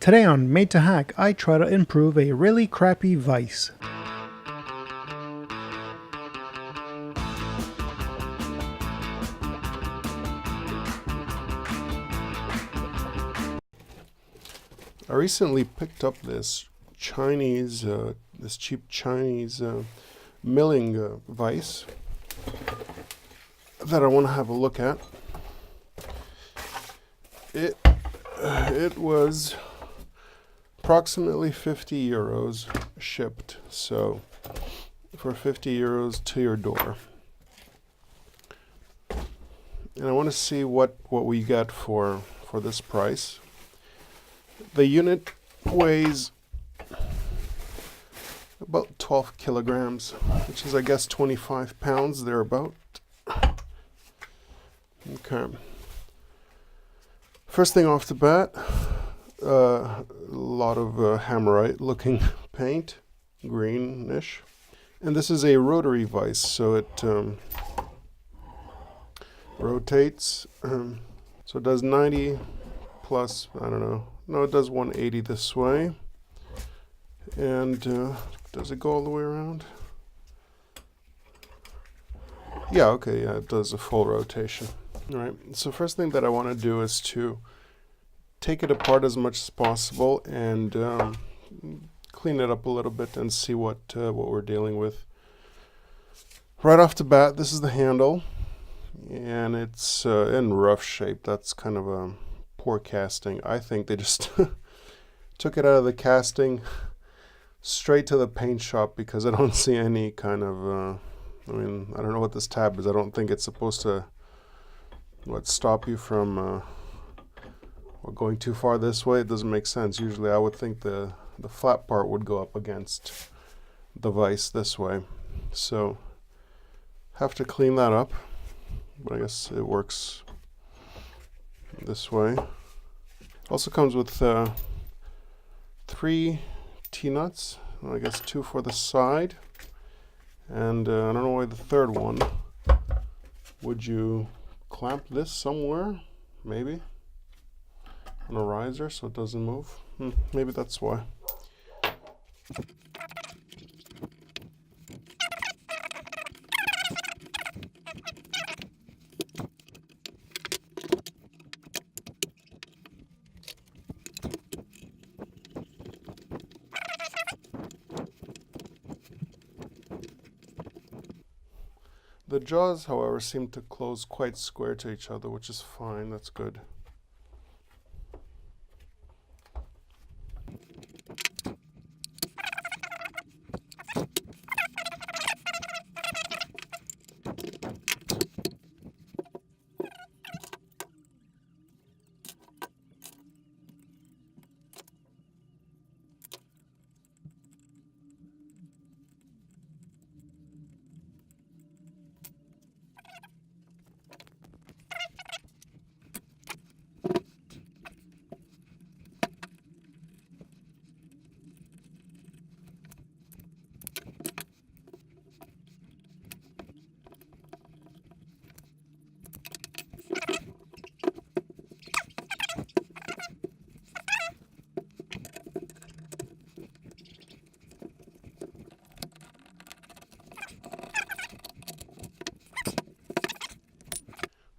Today on Made to Hack, I try to improve a really crappy vise. I recently picked up this cheap Chinese milling vise that I want to have a look at. It was approximately 50 euros shipped, so for 50 euros to your door. And I want to see what we get for this price. The unit weighs about 12 kilograms, which is, I guess, 25 pounds thereabout. Okay. First thing off the bat, a lot of hammerite looking paint, greenish. And this is a rotary vise, so it rotates. So it does 90 plus, I don't know. No, it does 180 this way. And does it go all the way around? Yeah, okay, yeah, it does a full rotation. All right, so first thing that I want to do is to take it apart as much as possible and clean it up a little bit and see what we're dealing with. Right off the bat, this is the handle, and it's in rough shape. That's kind of a poor casting. I think they just took it out of the casting straight to the paint shop, because I don't see any kind of I mean, I don't know what this tab is. I don't think it's supposed to stop you from going too far this way. It doesn't make sense. Usually I would think the flat part would go up against the vise this way. So have to clean that up, but I guess it works this way. Also comes with 3 T-nuts, I guess 2 for the side, and I don't know why the third one. Would you clamp this somewhere? Maybe on a riser so it doesn't move. Maybe that's why. The jaws, however, seem to close quite square to each other, which is fine. That's good.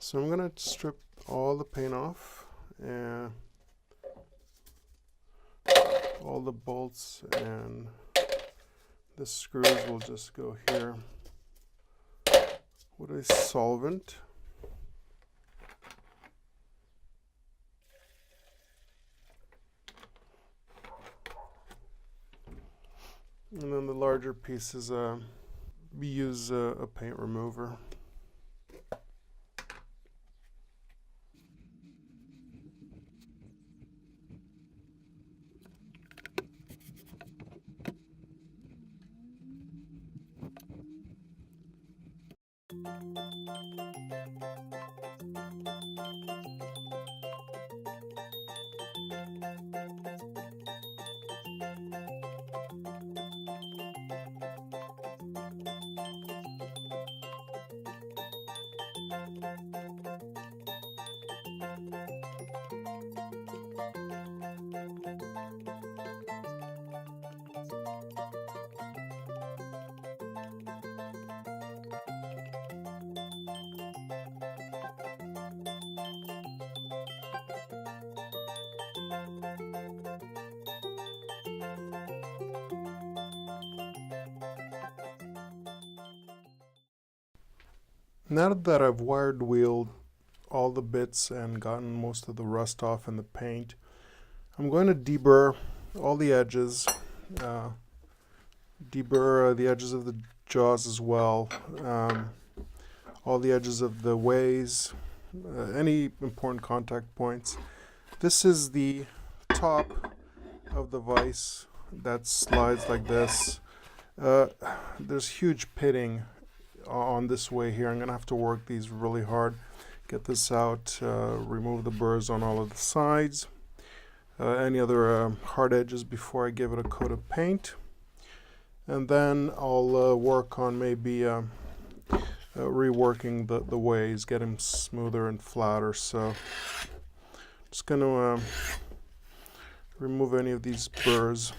So I'm going to strip all the paint off, and all the bolts and the screws will just go here with a solvent. And then the larger pieces, we use a paint remover. Now that I've wired wheeled all the bits and gotten most of the rust off in the paint, I'm going to deburr all the edges, deburr the edges of the jaws as well, all the edges of the ways, any important contact points. This is the top of the vise that slides like this. There's huge pitting on this way here. I'm going to have to work these really hard, get this out, remove the burrs on all of the sides, any other hard edges before I give it a coat of paint. And then I'll work on maybe reworking the ways, get them smoother and flatter. So just going to remove any of these burrs.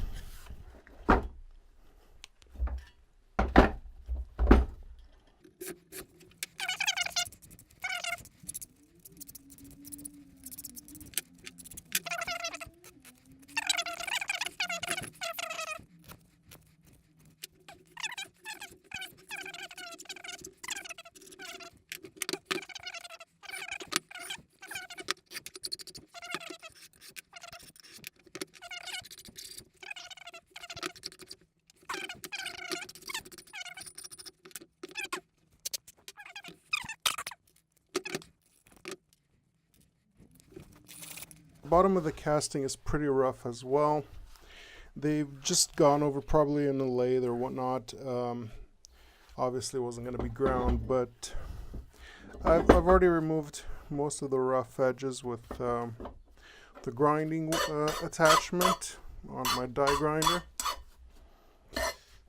Bottom of the casting is pretty rough as well. They've just gone over probably in a lathe or whatnot. Obviously wasn't going to be ground, but I've already removed most of the rough edges with the grinding attachment on my die grinder.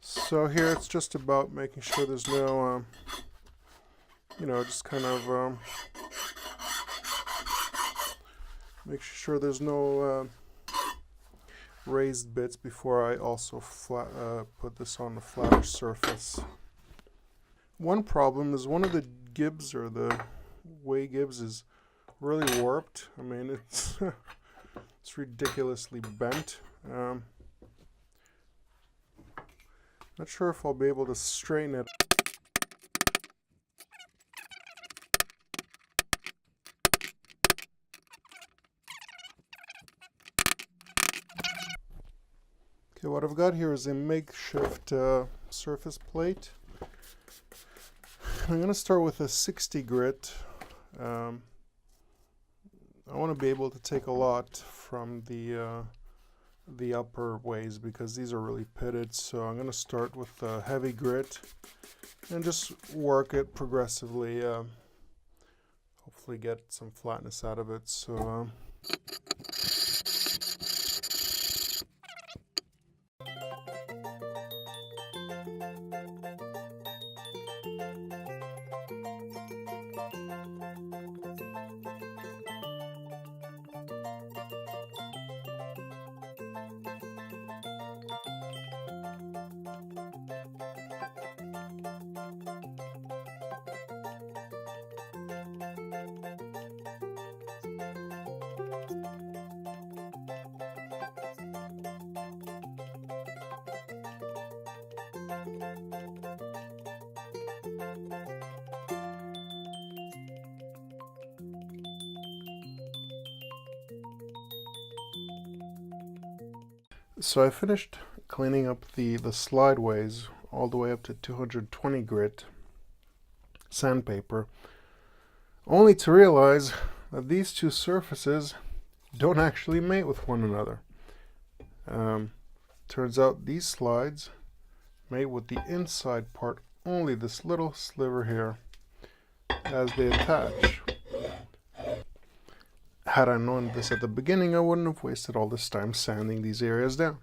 So here it's just about making sure there's no, just kind of make sure there's no raised bits before I also put this on a flatter surface. One problem is one of the gibs, or the way gibs, is really warped. I mean, it's it's ridiculously bent. Not sure if I'll be able to straighten it. Okay, what I've got here is a makeshift surface plate. I'm going to start with a 60 grit. I want to be able to take a lot from the upper ways because these are really pitted. So I'm going to start with a heavy grit and just work it progressively. Hopefully get some flatness out of it. So. So I finished cleaning up the slideways all the way up to 220 grit sandpaper, only to realize that these two surfaces don't actually mate with one another. Turns out these slides mate with the inside part, only this little sliver here, as they attach. Had I known this at the beginning, I wouldn't have wasted all this time sanding these areas down.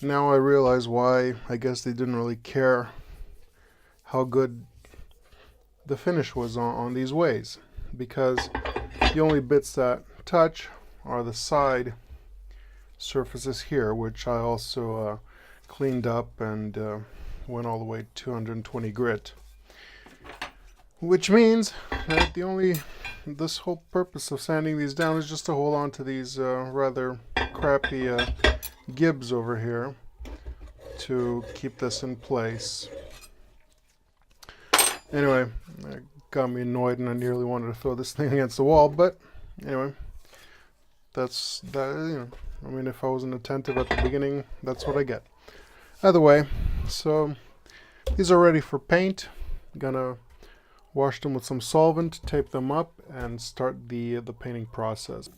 Now I realize why. I guess they didn't really care how good the finish was on these ways, because the only bits that touch are the side surfaces here, which I also cleaned up and went all the way to 220 grit. Which means that this whole purpose of sanding these down is just to hold on to these rather crappy gibs over here to keep this in place. Anyway, got me annoyed, and I nearly wanted to throw this thing against the wall. But anyway, that's that. You know, I mean, if I wasn't attentive at the beginning, that's what I get. Either way, so these are ready for paint. I'm gonna wash them with some solvent, tape them up, and start the painting process.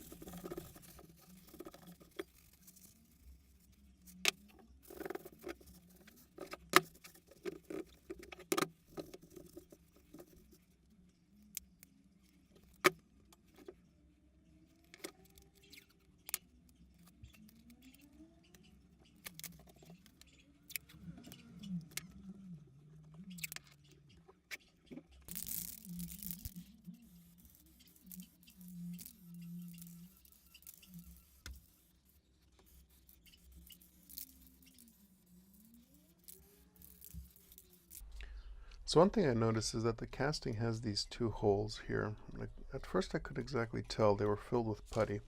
So one thing I noticed is that the casting has these two holes here. Like, at first I couldn't exactly tell, they were filled with putty.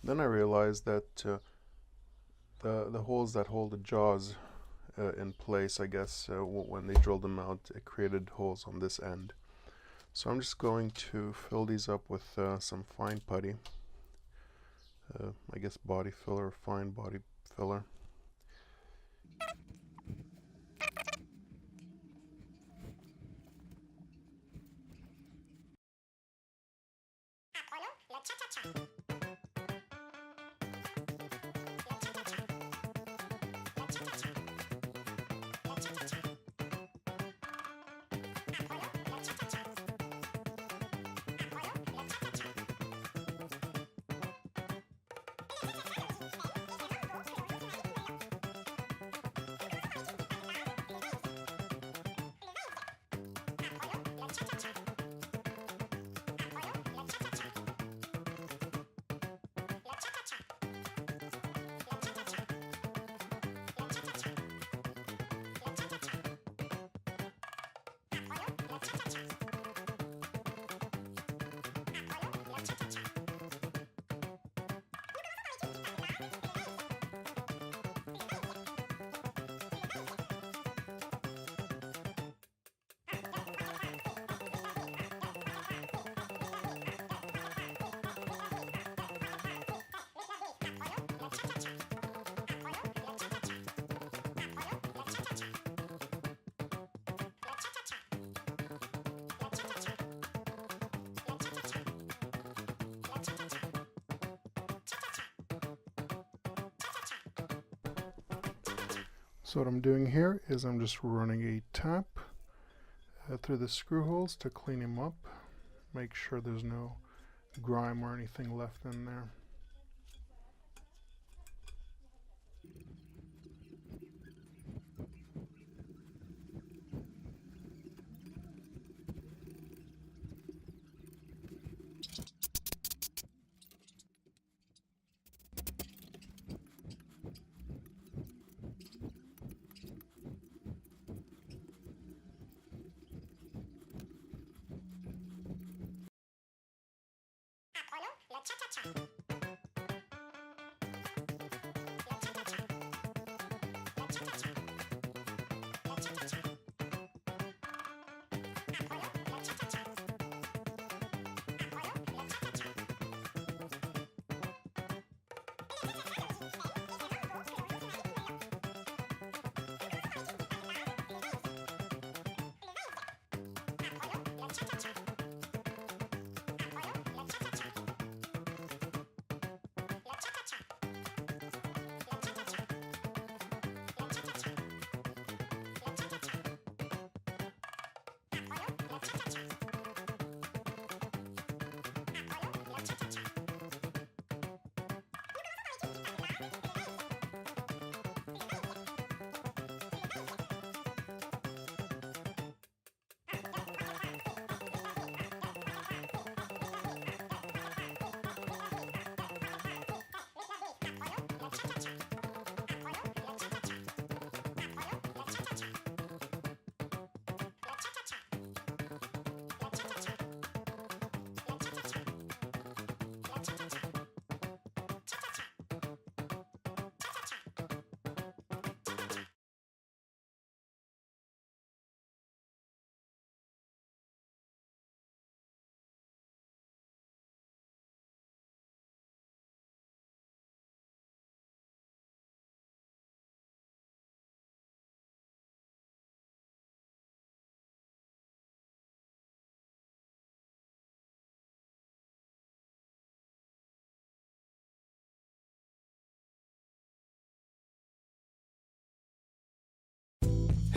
Then I realized that the holes that hold the jaws in place, I guess, when they drilled them out, it created holes on this end. So I'm just going to fill these up with some fine putty. I guess body filler, fine body filler. So what I'm doing here is I'm just running a tap through the screw holes to clean them up, make sure there's no grime or anything left in there.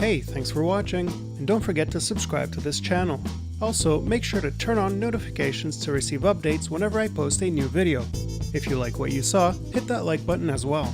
Hey, thanks for watching, and don't forget to subscribe to this channel. Also, make sure to turn on notifications to receive updates whenever I post a new video. If you like what you saw, hit that like button as well.